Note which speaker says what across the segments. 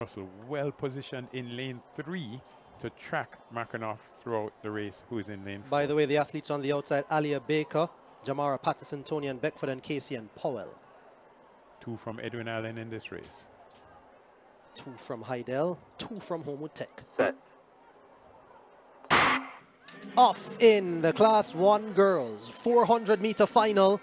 Speaker 1: Russell well positioned in lane 3 to track Mackinoff throughout the race, who's in lane 4.
Speaker 2: By the way, the athletes on the outside, Alia Baker, Jamara Patterson, Tony and Beckford, and Casey and Powell.
Speaker 1: 2 from Edwin Allen in this race.
Speaker 2: 2 from Heidel, 2 from Homewood Tech.
Speaker 3: Set.
Speaker 2: Off in the Class 1 girls 400-meter final.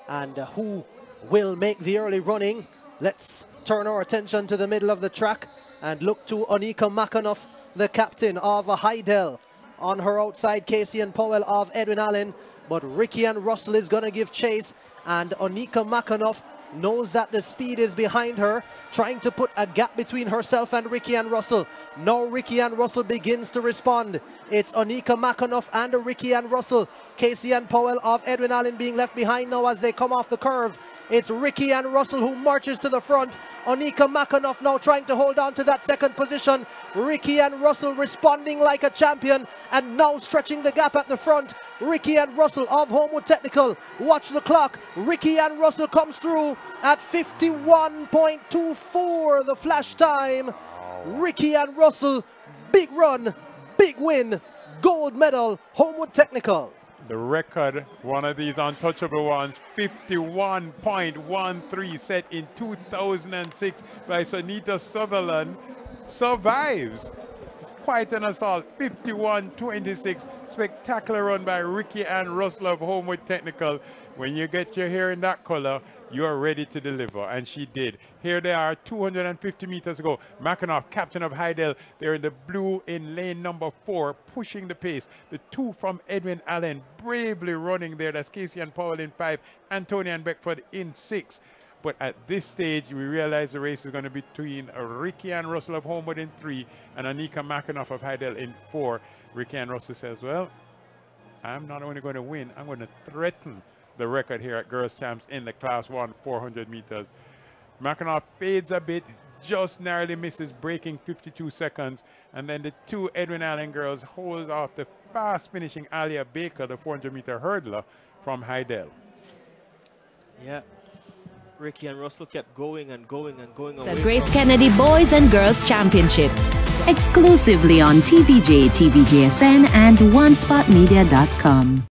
Speaker 2: And who will make the early running? Let's turn our attention to the middle of the track and look to Onika Mackinoff, the captain of Heidel. On her outside, Casey and Powell of Edwin Allen. But Rickiann Russell is going to give chase. And Onika Mackinoff knows that the speed is behind her, trying to put a gap between herself and Rickiann Russell. Now Rickiann Russell begins to respond. It's Onika Mackinoff and Rickiann Russell. Casey and Powell of Edwin Allen being left behind now as they come off the curve. It's Rickiann Russell who marches to the front. Onika Mackinoff now trying to hold on to that second position. Rickiann Russell responding like a champion and now stretching the gap at the front. Rickiann Russell of Homewood Technical. Watch the clock. Rickiann Russell comes through at 51.24, the flash time. Rickiann Russell, big run, big win, gold medal, Homewood Technical.
Speaker 1: The record, one of these untouchable ones, 51.13, set in 2006 by Sonita Sutherland, survives. Quite an assault, 51.26. Spectacular run by Rickiann Russell of Homewood Technical. When you get your hair in that color, you're ready to deliver, and she did. Here they are, 250 meters to go. Mackinoff, captain of Heidel, they're in the blue in lane number 4, pushing the pace. The 2 from Edwin Allen, bravely running there. That's Casey and Powell in 5, Anthony and Beckford in 6. But at this stage, we realize the race is going to be between Rickiann Russell of Homewood in 3 and Onika Mackinoff of Heidel in 4. Rickiann Russell says, well, I'm not only going to win, I'm going to threaten the record here at Girls Champs in the Class 1 400 meters. Mackinoff fades a bit, just narrowly misses, breaking 52 seconds. And then the 2 Edwin Allen girls hold off the fast finishing Alia Baker, the 400-meter hurdler from Heidel.
Speaker 3: Yeah. Rickiann Russell kept going and going and going.
Speaker 4: The Grace Kennedy Boys and Girls Championships, exclusively on TVJ, TVJSN, and OneSpotMedia.com.